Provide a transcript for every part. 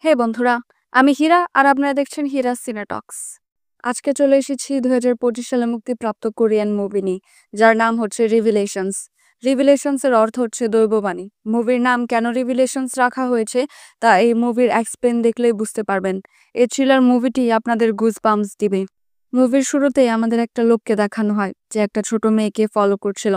হে বন্ধুরা, আমি হীরা আর আপনারা দেখছেন হীরা সিনেটক্স। আজকে চলে এসেছি 2025 সালে মুক্তিপ্রাপ্ত কোরিয়ান মুভি নিয়ে, যার নাম হচ্ছে রিভিলেশনস। রিভিলেশনস এর অর্থ হচ্ছে দৈববাণী। মুভির নাম কেন রিভিলেশনস রাখা হয়েছে তা এই মুভির এক্সপ্লেন দেখলেই বুঝতে পারবেন। এই থ্রিলার মুভিটি আপনাদের গুজবাম্পস দিবে। মুভির শুরুতেই আমাদের একটা লোককে দেখানো হয় যে একটা ছোট মেয়েকে ফলো করছিল।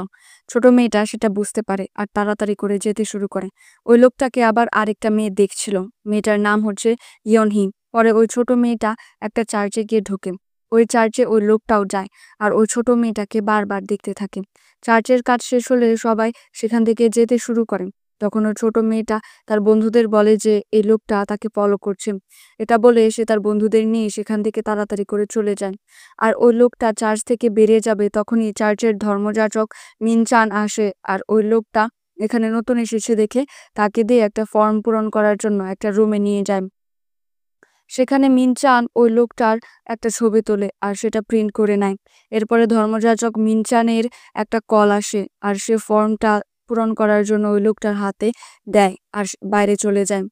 ছোট মেয়েটা সেটা বুঝতে পারে আর তাড়াতাড়ি করে যেতে শুরু করে। ওই লোকটাকে আবার আরেকটা মেয়ে দেখছিল। মেয়েটার নাম হচ্ছে ইয়নহি। পরে ওই ছোট মেয়েটা একটা চার্চে গিয়ে ঢোকে। ওই চার্চে ওই লোকটাও যায় আর ওই ছোট মেয়েটাকে বারবার দেখতে থাকে। চার্চের কাজ শেষ হলে সবাই সেখান থেকে যেতে শুরু করে। তখন ওই ছোট মেয়েটা তার বন্ধুদের বলে যে এই লোকটা তাকে ফলো করছে। এটা বলে সে তার বন্ধুদের নিয়ে সেখান থেকে তাড়াতাড়ি করে চলে যায়। আর ওই লোকটা চার্চ থেকে বেরিয়ে যাবে তখনই চার্চের ধর্মযাজক মিনচান আসে। আর ওই লোকটা এখানে নতুন এসেছে দেখে তাকে দিয়ে একটা ফর্ম পূরণ করার জন্য একটা রুমে নিয়ে যায়। সেখানে মিনচান ওই লোকটার একটা ছবি তোলে আর সেটা প্রিন্ট করে নেয়। এরপরে ধর্মযাজক মিনচানের একটা কল আসে আর সে ফর্মটা পূরণ করার জন্য ওই লোকটার হাতে দেয় আর বাইরে চলে যায়।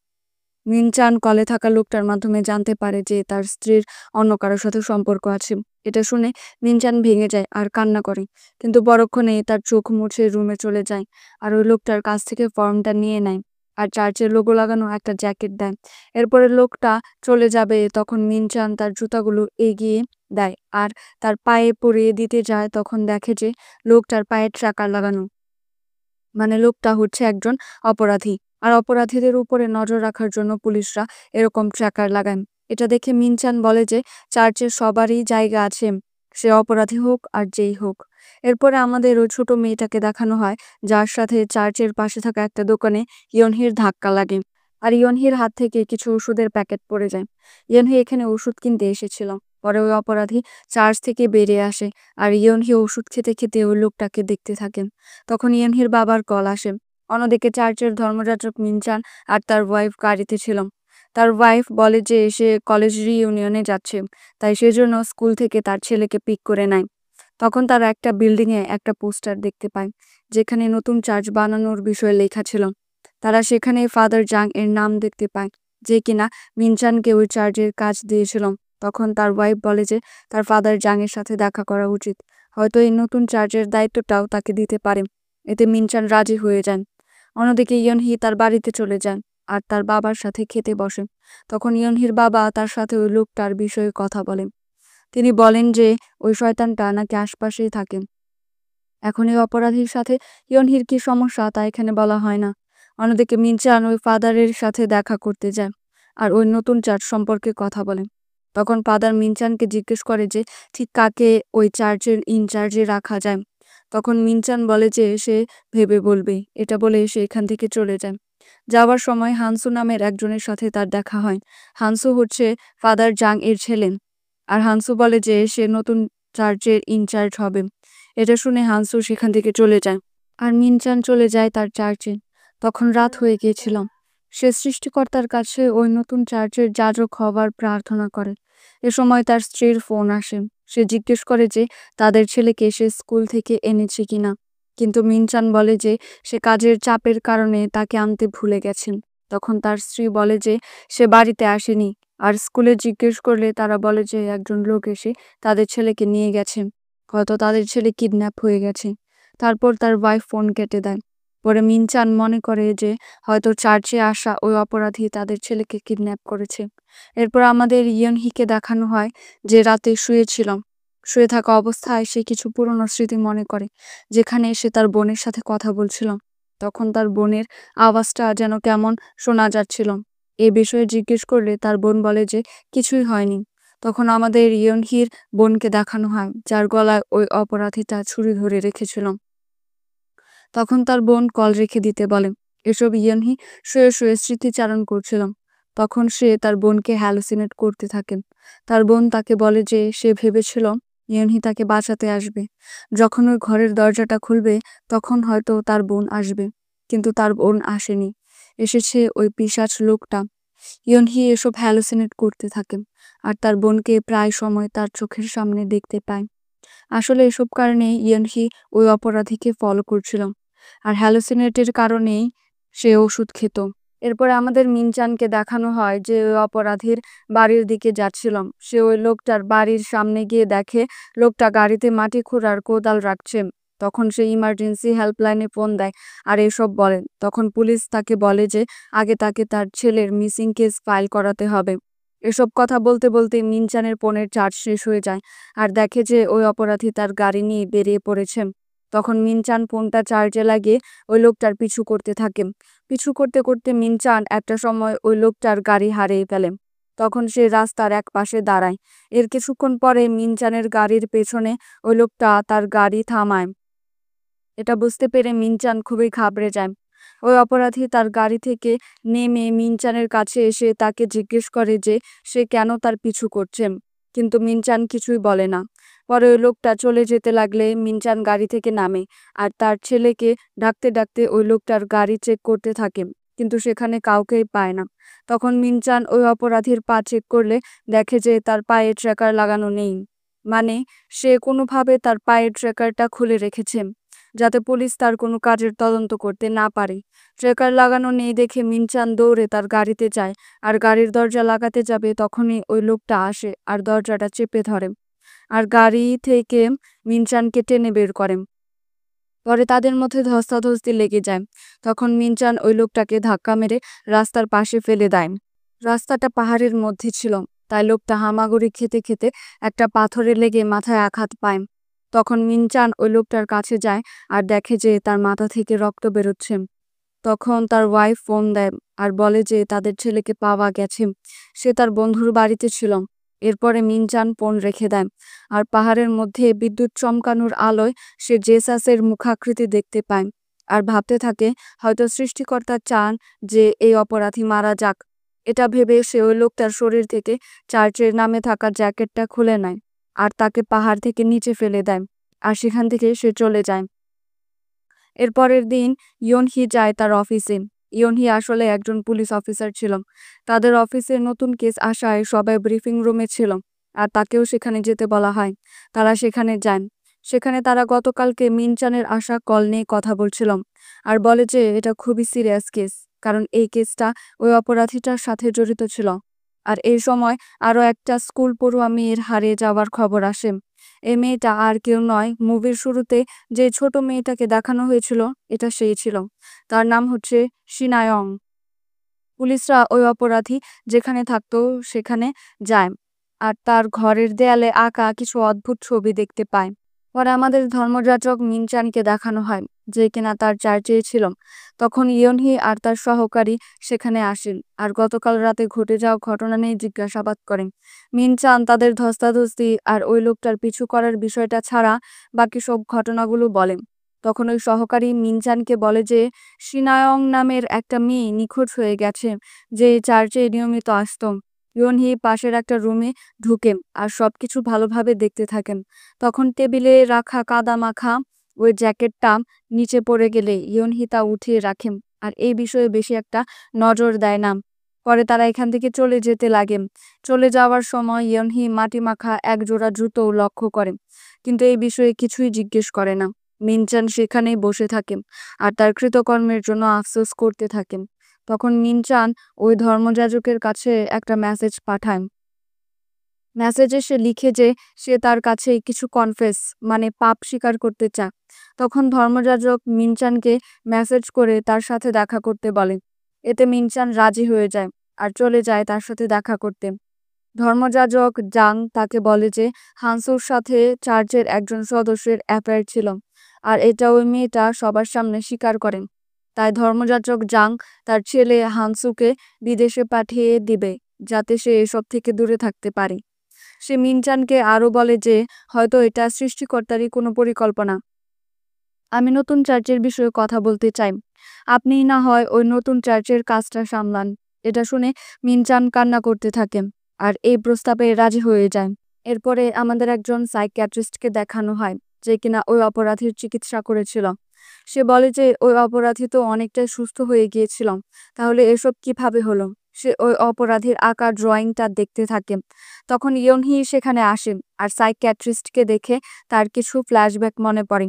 মিনচান কলে থাকা লোকটার মাধ্যমে জানতে পারে যে তার স্ত্রীর অন্য কারোর সাথে সম্পর্ক আছে। এটা শুনে মিনচান ভেঙে যায় আর কান্না করে, কিন্তু পরক্ষণে তার চোখ মুছে রুমে চলে যায় আর ওই লোকটার কাছ থেকে ফর্মটা নিয়ে নেয় আর চার্চের লোগো লাগানো একটা জ্যাকেট দেয়। এরপরে লোকটা চলে যাবে তখন মিনচান তার জুতাগুলো এগিয়ে দেয় আর তার পায়ে পরিয়ে দিতে যায়। তখন দেখে যে লোকটার পায়ে ট্র্যাকার লাগানো, মানে লোকটা হচ্ছে একজন অপরাধী। আর অপরাধীদের উপরে নজর রাখার জন্য পুলিশরা এরকম ট্র্যাকার লাগায়। এটা দেখে মিনচান বলে যে চার্চের সবারই জায়গা আছে, সে অপরাধী হোক আর যেই হোক। এরপরে আমাদের ওই ছোট মেয়েটাকে দেখানো হয় যার সাথে চার্চের পাশে থাকা একটা দোকানে ইয়নহির ধাক্কা লাগে আর ইয়নহির হাত থেকে কিছু ওষুধের প্যাকেট পড়ে যায়। ইয়নহি এখানে ওষুধ কিনতে এসেছিল। পরে ওই অপরাধী চার্চ থেকে বেরিয়ে আসে আর ইয়নহি ওষুধ খেতে খেতে ওই লোকটাকে দেখতে থাকেন। তখন ইয়নহির বাবার কল আসে। অন্যদিকে চার্চের ধর্মযাজক মিনচান আর তার ওয়াইফ গাড়িতে ছিল। তার ওয়াইফ বলে যে সে কলেজ রিইউনিয়নে যাচ্ছে, তাই সেজন্য স্কুল থেকে তার ছেলেকে পিক করে নেয়। তখন তারা একটা বিল্ডিংয়ে একটা পোস্টার দেখতে পায় যেখানে নতুন চার্চ বানানোর বিষয়ে লেখা ছিল। তারা সেখানে ফাদার জাং এর নাম দেখতে পায়, যে কিনা মিনচানকে ওই চার্চের কাজ দিয়েছিল। তখন তার ওয়াইফ বলে যে তার ফাদার জাং এর সাথে দেখা করা উচিত, হয়তো এই নতুন চার্চের দায়িত্বটাও তাকে দিতে পারে। এতে মিনচান রাজি হয়ে যান। অন্যদিকে ইয়নহি তার বাড়িতে চলে যান আর তার বাবার সাথে খেতে বসেন। তখন ইয়নহির বাবা তার সাথে ওই লোকটার বিষয়ে কথা বলেন। তিনি বলেন যে ওই শয়তানটা নাকি আশপাশেই থাকে। এখন এই অপরাধীর সাথে ইয়নহির কি সমস্যা তা এখানে বলা হয় না। অন্যদিকে মিনচান ওই ফাদারের সাথে দেখা করতে যায় আর ওই নতুন চার্চ সম্পর্কে কথা বলেন। তখন ফাদার মিনচানকে জিজ্ঞেস করে যে ঠিক কাকে ওই চার্চের ইনচার্জে রাখা যায়। তখন মিনচান বলে যে সে ভেবে বলবে। এটা বলে সে এখান থেকে চলে যায়। যাওয়ার সময় হানসু নামের একজনের সাথে তার দেখা হয়। হানসু হচ্ছে ফাদার জাং এর ছেলে। আর হানসু বলে যে সে নতুন চার্চের ইনচার্জ হবে। এটা শুনে হানসু সেখান থেকে চলে যায় আর মিনচান চলে যায় তার চার্চে। তখন রাত হয়ে গিয়েছিল। সে সৃষ্টিকর্তার কাছে ওই নতুন চার্চের যাজক হবার প্রার্থনা করে। এ সময় তার স্ত্রীর ফোন আসে। সে জিজ্ঞেস করে যে তাদের ছেলেকে সে স্কুল থেকে এনেছে কিনা, কিন্তু মিনচান বলে যে সে কাজের চাপের কারণে তাকে আনতে ভুলে গেছেন। তখন তার স্ত্রী বলে যে সে বাড়িতে আসেনি। আর স্কুলে জিজ্ঞেস করলে তারা বলে যে একজন লোক এসে তাদের ছেলেকে নিয়ে গেছে, হয়তো তাদের ছেলে কিডন্যাপ হয়ে গেছে। তারপর তার ওয়াইফ ফোন কেটে দেয়। পরে মিনচান মনে করে যে হয়তো চার্চে আসা ওই অপরাধী তাদের ছেলেকে কিডন্যাপ করেছে। এরপর আমাদের ইয়নহিকে দেখানো হয় যে রাতে শুয়েছিল। শুয়ে থাকা অবস্থায় সে কিছু পুরনো স্মৃতি মনে করে, যেখানে সে তার বোনের সাথে কথা বলছিল। তখন তার বোনের আওয়াজটা যেন কেমন শোনা যাচ্ছিল। এই বিষয়ে জিজ্ঞেস করলে তার বোন বলে যে কিছুই হয়নি। তখন আমাদের ইয়নহির বোনকে দেখানো হয় যার গলায় ওই অপরাধীটা ছুরি ধরে রেখেছিল। তখন তার বোন কল রেখে দিতে বলে। এসব ইয়নহি শুয়ে শুয়ে স্মৃতিচারণ করছিল। তখন সে তার বোনকে হ্যালুসিনেট করতে থাকেন। তার বোন তাকে বলে যে সে ভেবেছিল ইয়নহি তাকে বাঁচাতে আসবে। যখন ওই ঘরের দরজাটা খুলবে তখন হয়তো তার বোন আসবে, কিন্তু তার বোন আসেনি। এসেছে ওই পিশাচ লোকটা। ইয়নহি এসব হ্যালুসিনেট করতে থাকেন আর তার বোনকে প্রায় সময় তার চোখের সামনে দেখতে পায়। আসলে এসব কারণেই ইয়নহি ওই অপরাধীকে ফলো করছিল আর হ্যালুসিনেটের কারণেই সে ওষুধ খেত। এরপরে আমাদের মিনচানকে দেখানো হয় যে ওই অপরাধীর বাড়ির দিকে যাচ্ছিল। সে ওই লোকটার বাড়ির সামনে গিয়ে দেখে লোকটা গাড়িতে মাটি খোঁড়ার কোদাল রাখছে। তখন সে ইমার্জেন্সি হেল্পলাইনে ফোন দেয় আর এসব বলেন। তখন পুলিশ তাকে বলে যে আগে তাকে তার ছেলের মিসিং কেস ফাইল করাতে হবে। এসব কথা বলতে বলতে মিনচানের ফোনের চার্জ শেষ হয়ে যায় আর দেখে যে ওই অপরাধী তার গাড়ি নিয়ে বেরিয়ে পড়েছে। তখন মিনচান ফোনটা চার্জে লাগিয়ে ওই লোকটার পিছু করতে থাকে। পিছু করতে করতে মিনচান একটা সময় ওই লোকটার গাড়ি হারিয়ে ফেলে। তখন সে রাস্তার এক পাশে দাঁড়ায়। এর কিছুক্ষণ পরে মিনচানের গাড়ির পেছনে ওই লোকটা তার গাড়ি থামায়। এটা বুঝতে পেরে মিনচান খুবই ঘাবড়ে যায়। ওই অপরাধী তার গাড়ি থেকে নেমে মিনচানের কাছে এসে তাকে জিজ্ঞেস করে যে সে কেন তার পিছু করছে, কিন্তু মিনচান কিছুই বলে না। পরে ওই লোকটা চলে যেতে লাগলে মিনচান গাড়ি থেকে নামে আর তার ছেলেকে ডাকতে ডাকতে ওই লোকটার গাড়ি চেক করতে থাকে, কিন্তু সেখানে কাউকেই পায় না। তখন মিনচান ওই অপরাধীর পা চেক করলে দেখে যে তার পায়ে ট্র্যাকার লাগানো নেই, মানে সে কোনোভাবে তার পায়ের ট্র্যাকারটা খুলে রেখেছে যাতে পুলিশ তার কোনো কাজের তদন্ত করতে না পারে। ট্র্যাকার লাগানো নেই দেখে মিনচান দৌড়ে তার গাড়িতে যায় আর গাড়ির দরজা লাগাতে যাবে তখনই ওই লোকটা আসে আর দরজাটা চেপে ধরে আর গাড়ি থেকে মিনচানকে টেনে বের করে। পরে তাদের মধ্যে ধস্তাধস্তি লেগে যায়। তখন মিনচান ওই লোকটাকে ধাক্কা মেরে রাস্তার পাশে ফেলে দেয়। রাস্তাটা পাহাড়ের মধ্যে ছিল, তাই লোকটা হামাগুড়ি খেতে খেতে একটা পাথরে লেগে মাথায় আঘাত পায়। তখন মিনচান ওই লোকটার কাছে যায় আর দেখে যে তার মাথা থেকে রক্ত বেরোচ্ছে। তখন তার ওয়াইফ ফোন দেয় আর বলে যে তাদের ছেলেকে পাওয়া গেছে, সে তার বন্ধুর বাড়িতে ছিল। এরপরে মিনচান ফোন রেখে দেয় আর পাহাড়ের মধ্যে বিদ্যুৎ চমকানোর আলোয় সে জেসাসের মুখাকৃতি দেখতে পায় আর ভাবতে থাকে হয়তো সৃষ্টিকর্তা চান যে এই অপরাধী মারা যাক। এটা ভেবে সে ওই লোকটার শরীর থেকে চার্চের নামে থাকা জ্যাকেটটা খুলে নেয় আর তাকে পাহাড় থেকে নিচে ফেলে দেয় আর সেখান থেকে সে চলে যায়। এরপরের দিন ইয়নহি যায় তার অফিসে। ইয়নহি আসলে একজন পুলিশ অফিসার ছিল। তাদের অফিসে নতুন কেস আসায় সবাই ব্রিফিং রুমে ছিল আর তাকেও সেখানে যেতে বলা হয়। তারা সেখানে যান। সেখানে তারা গতকালকে মিনচানের আসা কল নিয়ে কথা বলছিল আর বলে যে এটা খুবই সিরিয়াস কেস, কারণ এই কেসটা ওই অপরাধীটার সাথে জড়িত ছিল। আর এই সময় আরও একটা স্কুল পড়ুয়া মেয়ের হারিয়ে যাওয়ার খবর আসে। এই মেয়েটা আর কেউ নয়, মুভির শুরুতে যে ছোট মেয়েটাকে দেখানো হয়েছিল এটা সেই ছিল। তার নাম হচ্ছে শিনায়ং। পুলিশরা ওই অপরাধী যেখানে থাকতো সেখানে যায় আর তার ঘরের দেয়ালে আঁকা কিছু অদ্ভুত ছবি দেখতে পায়। পরে আমাদের ধর্মযাজক মিনচানকে দেখানো হয় যে কিনা তার চার্চে ছিল। তখন ইয়নহি আর তার সহকারী সেখানে আসেন আর গতকাল রাতে ঘটে যাওয়া ঘটনা নিয়ে জিজ্ঞাসাবাদ করেন। মিনচান তাদের ধস্তাধস্তি আর ওই লোকটার পিছু করার বিষয়টা ছাড়া বাকি সব ঘটনাগুলো বলেন। তখন ওই সহকারী মিনচানকে বলে যে শিনায়ং নামের একটা মেয়ে নিখোঁজ হয়ে গেছে, যে চার্চে নিয়মিত আসতো। ইয়নহি পাশের একটা রুমে ঢুকেন আর সবকিছু ভালোভাবে দেখতে থাকেন। তখন টেবিলে রাখা কাদা মাখা ওই জ্যাকেটটা নিচে পড়ে গেলে ইয়নহি তা উঠিয়ে রাখেন আর এই বিষয়ে বেশি একটা নজর দেয় না। পরে তারা এখান থেকে চলে যেতে লাগে। চলে যাওয়ার সময় ইয়নহি মাটি মাখা এক জোড়া জুতোও লক্ষ্য করে, কিন্তু এই বিষয়ে কিছুই জিজ্ঞেস করে না। মিনচান সেখানেই বসে থাকেন আর তার কৃতকর্মের জন্য আফসোস করতে থাকেন। তখন মিনচান ওই ধর্মযাজকের কাছে একটা মেসেজ পাঠায়। মেসেজে সে লিখে যে সে তার কাছে কিছু কনফেস, মানে পাপ স্বীকার করতে চায়। তখন ধর্মযাজক মিনচানকে মেসেজ করে তার সাথে দেখা করতে বলে। এতে মিনচান রাজি হয়ে যায় আর চলে যায় তার সাথে দেখা করতে। ধর্মযাজক জাং তাকে বলে যে হানসুর সাথে চার্চের একজন সদস্যের অ্যাফেয়ার ছিল আর এটা ওই মেয়েটা সবার সামনে স্বীকার করেন। তাই ধর্মযাজক জাং তার ছেলে হানসুকে বিদেশে পাঠিয়ে দিবে যাতে সে এসব থেকে দূরে থাকতে পারে। সে মিনচানকে আরও বলে যে হয়তো এটা সৃষ্টিকর্তারই কোনো পরিকল্পনা। আমি নতুন চার্চের বিষয়ে কথা বলতে চাই, আপনি না হয় ওই নতুন চার্চের কাজটা সামলান। এটা শুনে মিনচান কান্না করতে থাকেন আর এই প্রস্তাবে রাজি হয়ে যায়। এরপরে আমাদের একজন সাইকিয়াট্রিস্টকে দেখানো হয় যে কিনা ওই অপরাধীর চিকিৎসা করেছিল। সে বলে যে ওই অপরাধী তো অনেকটাই সুস্থ হয়ে গিয়েছিল, তাহলে এসব কিভাবে হলো। সে ওই অপরাধীর আঁকা ড্রয়িংটা দেখতে থাকে। তখন ইয়নহি সেখানে আসেন আর সাইকিয়াট্রিস্টকে দেখে তার কিছু ফ্ল্যাশব্যাক মনে পড়ে।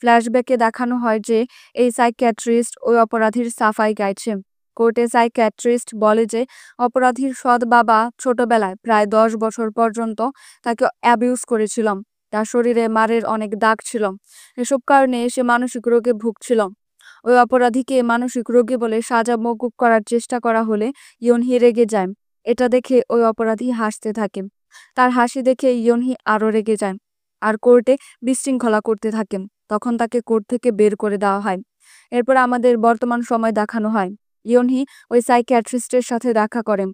ফ্ল্যাশব্যাকে দেখানো হয় যে এই সাইকিয়াট্রিস্ট ওই অপরাধীর সাফাই গাইছে। কোর্টে সাইকিয়াট্রিস্ট বলে যে অপরাধীর সৎ বাবা ছোটবেলায় প্রায় 10 বছর পর্যন্ত তাকে অ্যাবিউজ করেছিল। তার শরীরে মারের অনেক দাগ ছিল। এসব কারণে সে মানসিক রোগে ভুগছিল। ওই অপরাধীকে মানসিক রোগী বলে সাজা মওকুফ করার চেষ্টা করা হলে ইয়নহি রেগে যায়। এটা দেখে ওই অপরাধী হাসতে থাকে। তার হাসি দেখে ইয়নহি আরো রেগে যায় আর কোর্টে বিশৃঙ্খলা করতে থাকেন। তখন তাকে কোর্ট থেকে বের করে দেওয়া হয়। এরপর আমাদের বর্তমান সময় দেখানো হয়। ইয়নহি ওই সাইকিয়াট্রিস্টের সাথে দেখা করেন।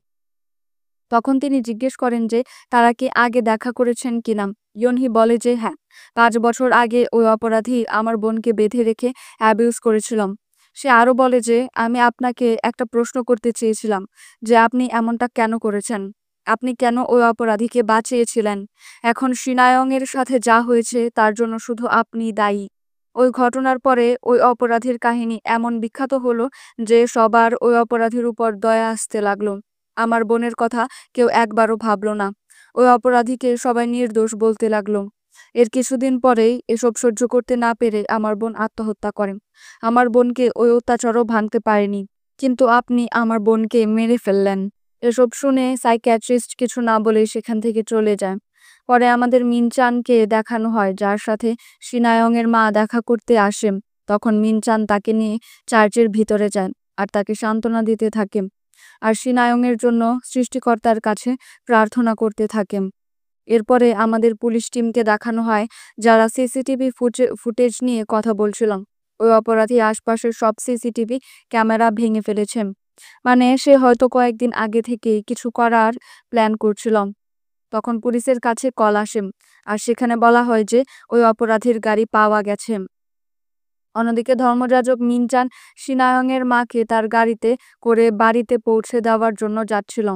তখন তিনি জিজ্ঞেস করেন যে তারা কি আগে দেখা করেছেন কিনা। ইয়নহি বলে যে হ্যাঁ, 5 বছর আগে ওই অপরাধী আমার বোনকে বেঁধে রেখে অ্যাবিউজ করেছিলাম। সে আরো বলে যে আমি আপনাকে একটা প্রশ্ন করতে চেয়েছিলাম যে আপনি এমনটা কেন করেছেন। আপনি কেন ওই অপরাধীকে বাঁচিয়েছিলেন? এখন সিনায়ং এর সাথে যা হয়েছে তার জন্য শুধু আপনি দায়ী। ওই ঘটনার পরে ওই অপরাধীর কাহিনী এমন বিখ্যাত হলো যে সবার ওই অপরাধীর উপর দয়া আসতে লাগলো। আমার বোনের কথা কেউ একবারও ভাবল না। ওই অপরাধীকে সবাই নির্দোষ বলতে লাগলো। এর কিছুদিন পরেই এসব সহ্য করতে না পেরে আমার বোন আত্মহত্যা করেন। আমার বোনকে ওই অত্যাচারও ভাঙতে পারেনি, কিন্তু আপনি আমার বোনকে মেরে ফেললেন। এসব শুনে সাইকিয়াট্রিস্ট কিছু না বলে সেখান থেকে চলে যায়। পরে আমাদের মিনচানকে দেখানো হয়, যার সাথে সিনায়ং এর মা দেখা করতে আসে। তখন মিনচান তাকে নিয়ে চার্চের ভিতরে যান আর তাকে সান্ত্বনা দিতে থাকে আর সিনায়ং এর জন্য সৃষ্টিকর্তার কাছে প্রার্থনা করতে থাকেন। এরপরে আমাদের পুলিশ টিমকে দেখানো হয়, যারা সিসিটিভি ফুটেজ নিয়ে কথা বলছিলাম। ওই অপরাধী আশপাশের সব সিসিটিভি ক্যামেরা ভেঙে ফেলেছেন। মানে সে হয়তো কয়েকদিন আগে থেকে কিছু করার প্ল্যান করছিলাম। তখন পুলিশের কাছে কল আসে আর সেখানে বলা হয় যে ওই অপরাধীর গাড়ি পাওয়া গেছে। অন্যদিকে ধর্মযাজক মিনচান সিনায়ং এর মাকে তার গাড়িতে করে বাড়িতে পৌঁছে দেওয়ার জন্য যাচ্ছিল।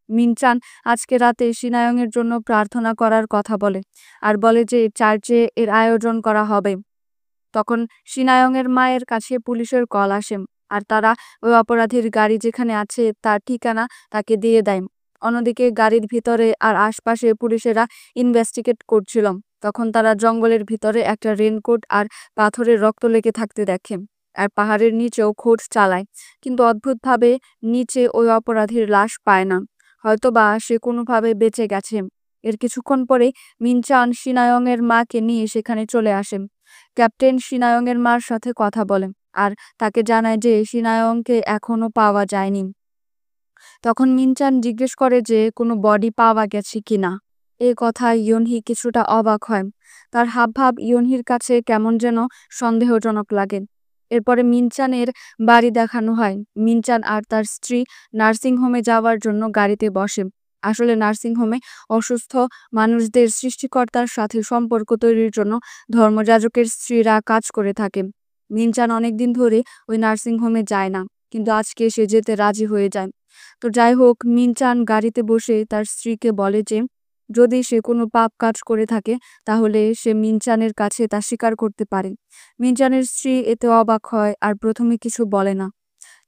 মিনচান আজকে রাতে সিনায়ং এর জন্য প্রার্থনা করার কথা বলে আর বলে যে চার্চে এর আয়োজন করা হবে। তখন সিনায়ং এর মায়ের কাছে পুলিশের কল আসে আর তারা ওই অপরাধীর গাড়ি যেখানে আছে তার ঠিকানা তাকে দিয়ে দেয়। অন্যদিকে গাড়ির ভিতরে আর আশপাশে পুলিশেরা ইনভেস্টিগেট করছিল। তখন তারা জঙ্গলের ভিতরে একটা রেনকোট আর পাথরের রক্ত লেগে থাকতে দেখে আর পাহাড়ের নিচেও খোঁজ চালায়, কিন্তু অদ্ভুতভাবে নিচে ওই অপরাধীর লাশ পায় না। হয়তোবা সে কোনোভাবে বেঁচে গেছে। এর কিছুক্ষণ পরে মিনচান সিনায়ং এর মাকে নিয়ে সেখানে চলে আসেন। ক্যাপ্টেন সিনায়ং এর মার সাথে কথা বলেন আর তাকে জানায় যে সিনায়ংকে এখনো পাওয়া যায়নি। তখন মিনচান জিজ্ঞেস করে যে কোনো বডি পাওয়া গেছে কিনা। এই কথায় ইয়নহি কিছুটা অবাক হয়। তার হাবভাব ইয়নহির কাছে কেমন যেন সন্দেহজনক লাগে। এরপরে মিনচানের বাড়ি দেখানো হয়। মিনচান আর তার স্ত্রী নার্সিংহোমে যাওয়ার জন্য গাড়িতে বসে। আসলে নার্সিংহোমে অসুস্থ মানুষদের সৃষ্টিকর্তার সাথে সম্পর্ক তৈরির জন্য ধর্মযাজকের স্ত্রীরা কাজ করে থাকে। মিনচান অনেকদিন ধরে ওই নার্সিংহোমে যায় না, কিন্তু আজকে সে যেতে রাজি হয়ে যায়। তো যাই হোক, মিনচান গাড়িতে বসে তার স্ত্রীকে বলে যে যদি সে কোনো পাপ কাজ করে থাকে তাহলে সে মিনচানের কাছে তা স্বীকার করতে পারে। মিনচানের স্ত্রী এতে অবাক হয় আর প্রথমে কিছু বলে না,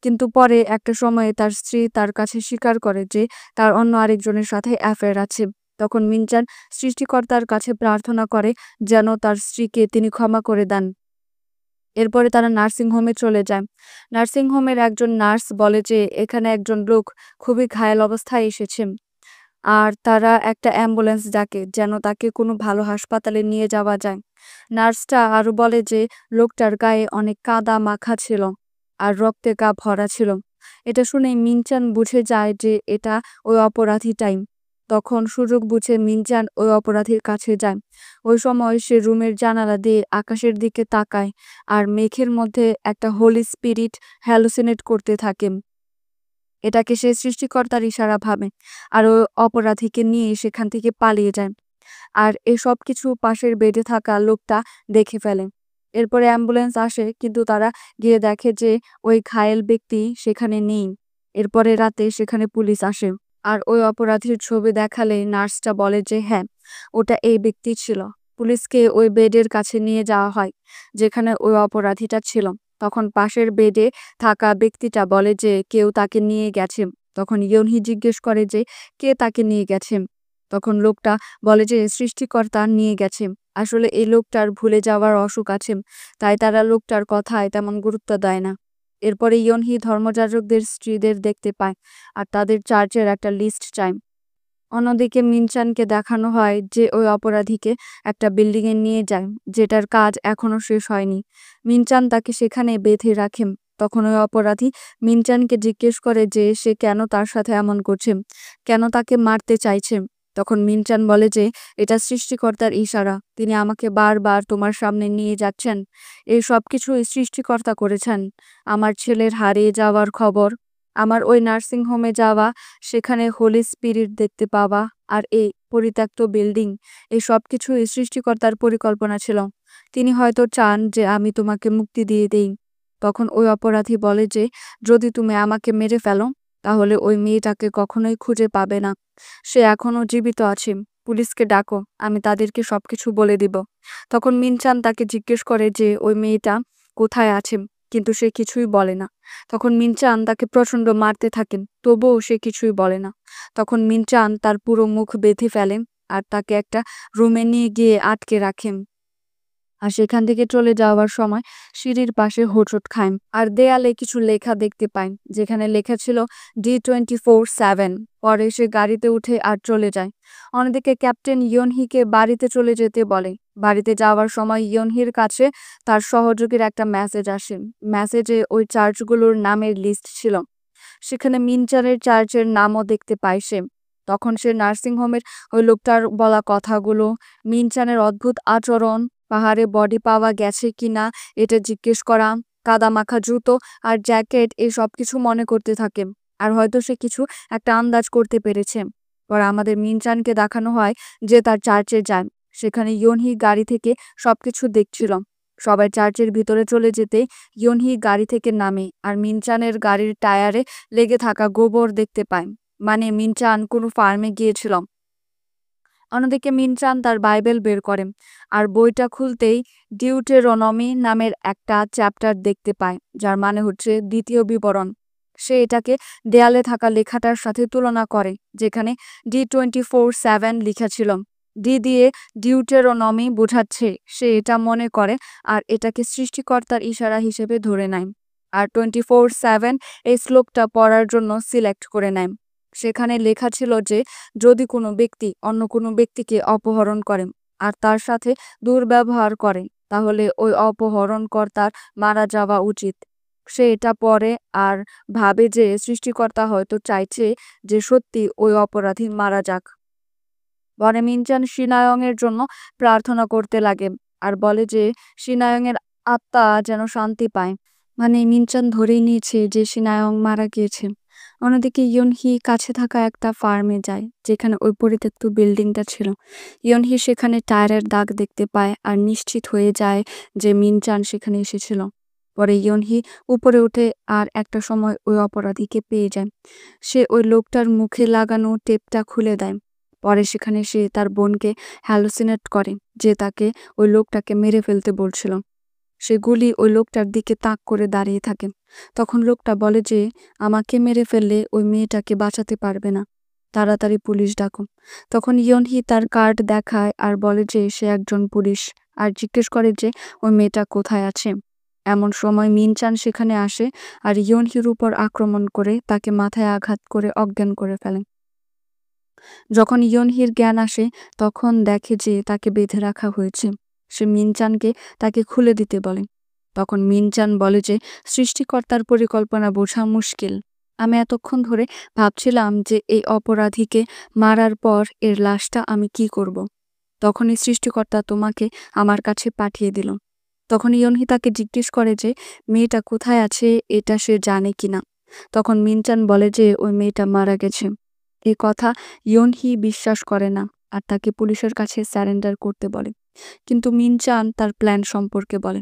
কিন্তু পরে একটা সময়ে তার স্ত্রী তার কাছে স্বীকার করে যে তার অন্য আরেকজনের সাথে অ্যাফেয়ার আছে। তখন মিনচান সৃষ্টিকর্তার কাছে প্রার্থনা করে যেন তার স্ত্রীকে তিনি ক্ষমা করে দেন। এরপরে তারা নার্সিংহোমে চলে যায়। নার্সিংহোমের একজন নার্স বলে যে এখানে একজন লোক খুবই ঘায়েল অবস্থায় এসেছে আর তারা একটা অ্যাম্বুলেন্স ডাকে যেন তাকে কোনো ভালো হাসপাতালে নিয়ে যাওয়া যায়। নার্সটা আরো বলে যে লোকটার গায়ে অনেক কাদা মাখা ছিল আর রক্তে গা ভরা ছিল। এটা শুনে মিনচান বুঝে যায় যে এটা ওই অপরাধীটাই। তখন সুযোগ বুঝে মিনচান ওই অপরাধীর কাছে যায়। ওই সময় সে রুমের জানালা দিয়ে আকাশের দিকে তাকায় আর মেঘের মধ্যে একটা হোলি স্পিরিট হ্যালুসিনেট করতে থাকে। এটাকে সে সৃষ্টিকর্তার ইশারা ভাবে আর ওই অপরাধীকে নিয়ে সেখান থেকে পালিয়ে যায়। আর এসব কিছু পাশের বেডে থাকা লোকটা দেখে ফেলে। এরপরে অ্যাম্বুলেন্স আসে, কিন্তু তারা গিয়ে দেখে যে ওই ঘায়েল ব্যক্তি সেখানে নেই। এরপরে রাতে সেখানে পুলিশ আসে আর ওই অপরাধীর ছবি দেখালে নার্সটা বলে যে হ্যাঁ, ওটা এই ব্যক্তি ছিল। পুলিশকে ওই বেডের কাছে নিয়ে যাওয়া হয় যেখানে ওই অপরাধীটা ছিল। তখন পাশের বেডে থাকা ব্যক্তিটা বলে যে কেউ তাকে নিয়ে গেছে। তখন ইয়নহি জিজ্ঞেস করে যে কে তাকে নিয়ে গেছে। তখন লোকটা বলে যে সৃষ্টিকর্তা নিয়ে গেছে। আসলে এই লোকটার ভুলে যাওয়ার অসুখ আছে, তাই তারা লোকটার কথায় তেমন গুরুত্ব দেয় না। এরপরে ইয়নহি ধর্মযাজকদের স্ত্রীদের দেখতে পায় আর তাদের চার্চের একটা লিস্ট চায়। অন্যদিকে মিনচানকে দেখানো হয় যে ওই অপরাধীকে একটা বিল্ডিংয়ে নিয়ে যায় যেটার কাজ এখনো শেষ হয়নি। মিনচান তাকে সেখানে বেঁধে রাখে। তখন ওই অপরাধী মিনচানকে জিজ্ঞেস করে যে সে কেন তার সাথে এমন করছে, কেন তাকে মারতে চাইছে। তখন মিনচান বলে যে এটা সৃষ্টিকর্তার ইশারা, তিনি আমাকে বারবার তোমার সামনে নিয়ে যাচ্ছেন। এই সব কিছুই সৃষ্টিকর্তা করেছেন। আমার ছেলের হারিয়ে যাওয়ার খবর, আমার ওই নার্সিং হোমে যাওয়া, সেখানে হোলি স্পিরিট দেখতে পাওয়া, আর এই পরিত্যক্ত বিল্ডিং, এই সব কিছুই সৃষ্টিকর্তার পরিকল্পনা ছিল। তিনি হয়তো চান যে আমি তোমাকে মুক্তি দিয়ে দেই। তখন ওই অপরাধী বলে যে যদি তুমি আমাকে মেরে ফেলো তাহলে ওই মেয়েটাকে কখনোই খুঁজে পাবে না। সে এখনো জীবিত আছে। পুলিশকে ডাকো, আমি তাদেরকে সবকিছু বলে দিব। তখন মিনচান তাকে জিজ্ঞেস করে যে ওই মেয়েটা কোথায় আছে, কিন্তু সে কিছুই বলে না। তখন মিনচান তাকে প্রচণ্ড মারতে থাকেন, তবুও সে কিছুই বলে না। তখন মিনচান তার পুরো মুখ বেঁধে ফেলেন আর তাকে একটা রুমে নিয়ে গিয়ে আটকে রাখেন। আর সেখান থেকে চলে যাওয়ার সময় সিঁড়ির পাশে হোঁচট খায় আর দেয়ালে কিছু লেখা দেখতে পায়, যেখানে লেখা ছিল D24/7। পরে সে গাড়িতে উঠে আর চলে যায়। অন্যদিকে ক্যাপ্টেন ইয়নহিকে বাড়িতে চলে যেতে বলে। বাড়িতে যাওয়ার সময় ইয়নহির কাছে তার সহযোগীর একটা মেসেজ আসে। মেসেজে ওই চার্চগুলোর নামের লিস্ট ছিল। সেখানে মিনচানের চার্চের নামও দেখতে পায় সে। তখন সে নার্সিংহোমের ওই লোকটার বলা কথাগুলো, মিনচানের অদ্ভুত আচরণ, পাহাড়ে বডি পাওয়া গেছে কিনা এটা জিজ্ঞেস করা, কাদামাখা জুতো আর জ্যাকেট, এই সব কিছু মনে করতে থাকে। আর হয়তো সে কিছু একটা আন্দাজ করতে পেরেছে। পরে আমাদের মিনচানকে দেখানো হয় যে তার চার্চে যায়। সেখানে ইয়নহি গাড়ি থেকে সবকিছু দেখছিল। সবাই চার্চের ভিতরে চলে যেতে ইয়নহি গাড়ি থেকে নামে আর মিনচানের গাড়ির টায়ারে লেগে থাকা গোবর দেখতে পায়। মানে মিনচান কোনো ফার্মে গিয়েছিল। অন্যদিকে মিনচান তার বাইবেল বের করেন আর বইটা খুলতেই ডিউটেরোনমি নামের একটা চ্যাপ্টার দেখতে পায়, যার মানে হচ্ছে দ্বিতীয় বিবরণ। সে এটাকে দেয়ালে থাকা লেখাটার সাথে তুলনা করে, যেখানে D24/7 লেখা ছিল। ডি দিয়ে ডিউটেরোনমি বোঝাচ্ছে সে এটা মনে করে আর এটাকে সৃষ্টিকর্তার ইশারা হিসেবে ধরে নেয়। আর 24/7 এই শ্লোকটা পড়ার জন্য সিলেক্ট করে নেয়। সেখানে লেখা ছিল যে যদি কোনো ব্যক্তি অন্য কোনো ব্যক্তিকে অপহরণ করে আর তার সাথে দুর্ব্যবহার করে তাহলে ওই অপহরণকর্তার মারা যাওয়া উচিত। সে এটা পড়ে আর ভাবে যে সৃষ্টিকর্তা হয়তো চাইছে যে সত্যি ওই অপরাধী মারা যাক। পরে মিনচান সিনায়ংয়ের জন্য প্রার্থনা করতে লাগে আর বলে যে সিনায়ংয়ের আত্মা যেন শান্তি পায়। মানে মিনচান ধরেই নিয়েছে যে সিনায়ং মারা গিয়েছে। অন্যদিকে ইয়নহি কাছে থাকা একটা ফার্মে যায় যেখানে ওই পরিত্যক্ত বিল্ডিংটা ছিল। ইয়নহি সেখানে টায়ারের দাগ দেখতে পায় আর নিশ্চিত হয়ে যায় যে মিনচান সেখানে এসেছিল। পরে ইয়নহি উপরে উঠে আর একটা সময় ওই অপরাধীকে পেয়ে যায়। সে ওই লোকটার মুখে লাগানো টেপটা খুলে দেয়। পরে সেখানে সে তার বোনকে হ্যালুসিনেট করে যে তাকে ওই লোকটাকে মেরে ফেলতে বলছিল। সে গুলি ওই লোকটার দিকে তাক করে দাঁড়িয়ে থাকে। তখন লোকটা বলে যে আমাকে মেরে ফেললে ওই মেয়েটাকে বাঁচাতে পারবে না, তাড়াতাড়ি পুলিশ ডাকো। তখন ইয়নহি তার কার্ড দেখায় আর বলে যে সে একজন পুলিশ আর জিজ্ঞেস করে যে ওই মেয়েটা কোথায় আছে। এমন সময় মিনচান সেখানে আসে আর ইয়নহির উপর আক্রমণ করে তাকে মাথায় আঘাত করে অজ্ঞান করে ফেলে। যখন ইয়নহির জ্ঞান আসে তখন দেখে যে তাকে বেঁধে রাখা হয়েছে। সে মিনচানকে তাকে খুলে দিতে বলে। তখন মিনচান বলে যে সৃষ্টিকর্তার পরিকল্পনা বোঝা মুশকিল। আমি এতক্ষণ ধরে ভাবছিলাম যে এই অপরাধীকে মারার পর এর লাশটা আমি কি করব। তখনই সৃষ্টিকর্তা তোমাকে আমার কাছে পাঠিয়ে দিল। তখন ইয়নহি তাকে জিজ্ঞেস করে যে মেয়েটা কোথায় আছে এটা সে জানে কিনা। তখন মিনচান বলে যে ওই মেয়েটা মারা গেছে। এই কথা ইয়নহি বিশ্বাস করে না আর তাকে পুলিশের কাছে স্যারেন্ডার করতে বলে। কিন্তু মিনচান তার প্ল্যান সম্পর্কে বলে।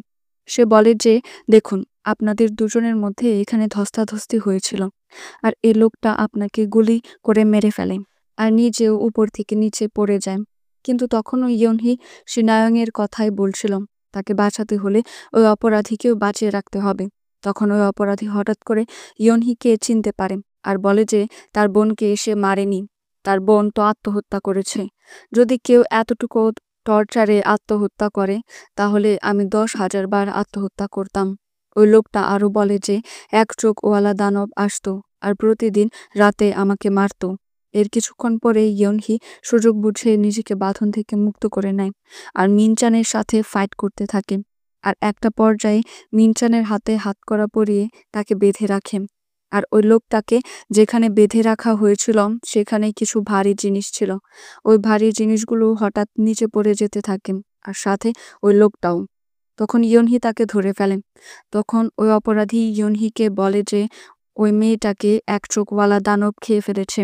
সে বলে যে দেখুন, আপনাদের দুজনের মধ্যে এখানে ধস্তাধস্তি হয়েছিল আর এই লোকটা আপনাকে গুলি করে মেরে ফেলে আর নিজেও উপর থেকে নিচে পড়ে যায়। কিন্তু তখনও ইয়নহি সিনায়ংয়ের কথাই বলছিল, তাকে বাঁচাতে হলে ওই অপরাধীকেও বাঁচিয়ে রাখতে হবে। তখন ওই অপরাধী হঠাৎ করে ইয়নহিকে চিনতে পারে আর বলে যে তার বোনকে সে মারেনি, তার বোন তো আত্মহত্যা করেছে। যদি কেউ এতটুকু টর্চারে আত্মহত্যা করে তাহলে আমি 10,000 বার আত্মহত্যা করতাম। ওই লোকটা আরো বলে যে এক চোখওয়ালা দানব আসতো আর প্রতিদিন রাতে আমাকে মারতো। এর কিছুক্ষণ পরে ইয়নহি সুযোগ বুঝে নিজেকে বাঁধন থেকে মুক্ত করে নেয় আর মিনচানের সাথে ফাইট করতে থাকে। আর একটা পর্যায়ে মিনচানের হাতে হাতকড়া পরিয়ে তাকে বেঁধে রাখে। আর ওই লোকটাকে যেখানে বেঁধে রাখা হয়েছিল সেখানে কিছু ভারী জিনিস ছিল। ওই ভারী জিনিসগুলো হঠাৎ নিচে পড়ে যেতে থাকে আর সাথে ওই লোকটাও। তখন ইয়নহি তাকে ধরে ফেলে। তখন ওই অপরাধী ইয়নহিকে বলে যে ওই মেয়েটাকে এক চোখওয়ালা দানব খেয়ে ফেলেছে।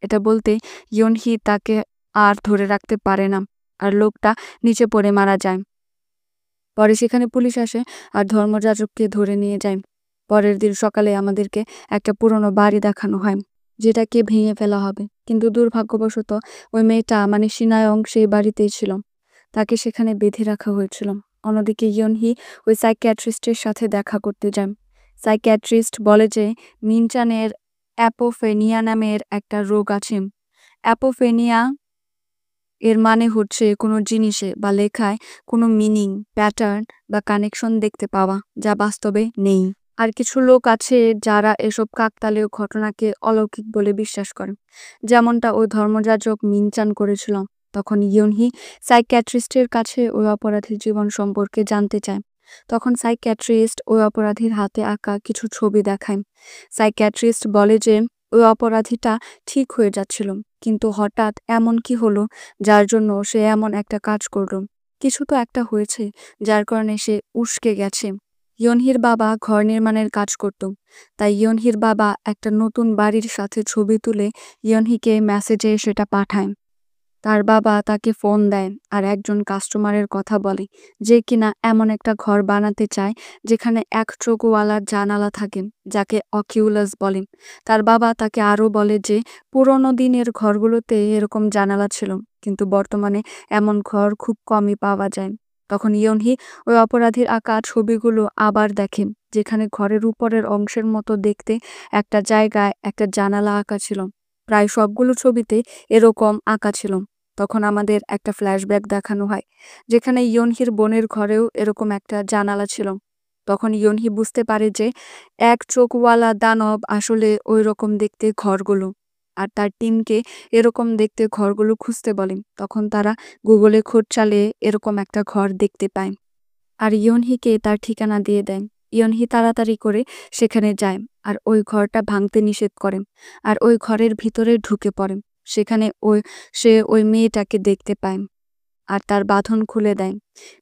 এটা বলতে ইয়নহি তাকে আর ধরে রাখতে পারে না আর লোকটা নিচে পড়ে মারা যায়। পরে সেখানে পুলিশ আসে আর ধর্মযাজককে ধরে নিয়ে যায়। পরের দিন সকালে আমাদেরকে একটা পুরনো বাড়ি দেখানো হয় যেটাকে ভেঙে ফেলা হবে, কিন্তু দুর্ভাগ্যবশত ওই মেয়েটা মানে সিনায়ং সেই বাড়িতেই ছিল। তাকে সেখানে বেঁধে রাখা হয়েছিল। অন্যদিকে ইয়নহি ওই সাইকিয়াট্রিস্টের সাথে দেখা করতে যায়। সাইকিয়াট্রিস্ট বলে যে মিনচানের অ্যাপোফেনিয়া নামের একটা রোগ আছে। অ্যাপোফেনিয়া এর মানে হচ্ছে কোনো জিনিসে বা লেখায় কোনো মিনিং, প্যাটার্ন বা কানেকশন দেখতে পাওয়া যা বাস্তবে নেই। আর কিছু লোক আছে যারা এসব কাকতালীয় ঘটনাকে অলৌকিক বলে বিশ্বাস করে, যেমনটা ওই ধর্মযাজক মিনচান করেছিল। তখন ইয়নহি সাইকিয়াট্রিস্টের কাছে ওই অপরাধীর জীবন সম্পর্কে জানতে চায়। তখন সাইকিয়াট্রিস্ট ওই অপরাধীর হাতে আঁকা কিছু ছবি দেখায়। সাইকিয়াট্রিস্ট বলে যে ওই অপরাধীটা ঠিক হয়ে যাচ্ছিল, কিন্তু হঠাৎ এমন কি হলো যার জন্য সে এমন একটা কাজ করলো। কিছু তো একটা হয়েছে যার কারণে সে উস্কে গেছে। ইয়নহির বাবা ঘর নির্মাণের কাজ করত, তাই ইয়নহির বাবা একটা নতুন বাড়ির সাথে ছবি তুলে ইয়নহিকে মেসেজে সেটা পাঠায়। তার বাবা তাকে ফোন দেয় আর একজন কাস্টমারের কথা বলে যে কিনা এমন একটা ঘর বানাতে চায় যেখানে এক চোখওয়ালা জানালা থাকে, যাকে অকিউলাস বলে। তার বাবা তাকে আরও বলে যে পুরোনো দিনের ঘরগুলোতে এরকম জানালা ছিল, কিন্তু বর্তমানে এমন ঘর খুব কমই পাওয়া যায়। তখন ইয়নহি ওই অপরাধীর আঁকা ছবিগুলো আবার দেখে, যেখানে ঘরের উপরের অংশের মতো দেখতে একটা জায়গায় একটা জানালা আঁকা ছিল। প্রায় সবগুলো ছবিতে এরকম আঁকা ছিল। তখন আমাদের একটা ফ্ল্যাশব্যাক দেখানো হয় যেখানে ইয়নহির বোনের ঘরেও এরকম একটা জানালা ছিল। তখন ইয়নহি বুঝতে পারে যে এক চোখওয়ালা দানব আসলে ওই রকম দেখতে ঘরগুলো, আর তার টিমকে এরকম দেখতে ঘরগুলো খুঁজতে বলে। তখন তারা গুগলে খোঁজ চালিয়ে এরকম একটা ঘর দেখতে পায় আর ইয়নহিকে তার ঠিকানা দিয়ে দেয়। ইয়নহি তাড়াতাড়ি করে সেখানে যায় আর ওই ঘরটা ভাঙতে নিষেধ করে আর ওই ঘরের ভিতরে ঢুকে পড়ে। সেখানে সে ওই মেয়েটাকে দেখতে পায় আর তার বাঁধন খুলে দেয়।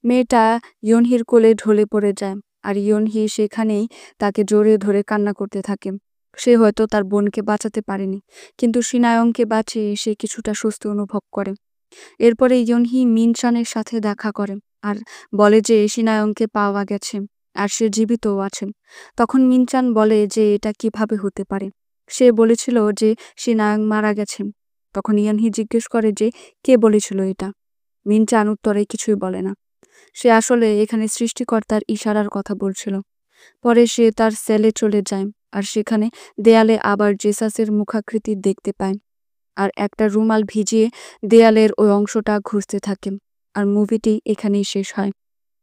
মেয়েটা ইয়নহির কোলে ঢলে পড়ে যায় আর ইয়নহি সেখানেই তাকে জড়িয়ে ধরে কান্না করতে থাকে। সে হয়তো তার বোনকে বাঁচাতে পারেনি, কিন্তু সিনায়ংকে বাঁচিয়ে সে কিছুটা স্বস্তি অনুভব করে। এরপরে ইয়নহি মিনচানের সাথে দেখা করে আর বলে যে সিনায়ংকে পাওয়া গেছে আর সে জীবিতও আছে। তখন মিনচান বলে যে এটা কিভাবে হতে পারে। সে বলেছিল যে সিনায়ং মারা গেছে। তখন ইয়নহি জিজ্ঞেস করে যে কে বলেছিল এটা। মিনচান উত্তরে কিছুই বলে না। সে আসলে এখানে সৃষ্টিকর্তার ইশারার কথা বলছিল। পরে সে তার সেলে চলে যায় আর সেখানে দেয়ালে আবার জেসাসের মুখাকৃতি দেখতে পায় আর একটা রুমাল ভিজিয়ে দেয়ালের ওই অংশটা ঘুরতে থাকে। আর মুভিটি এখানেই শেষ হয়।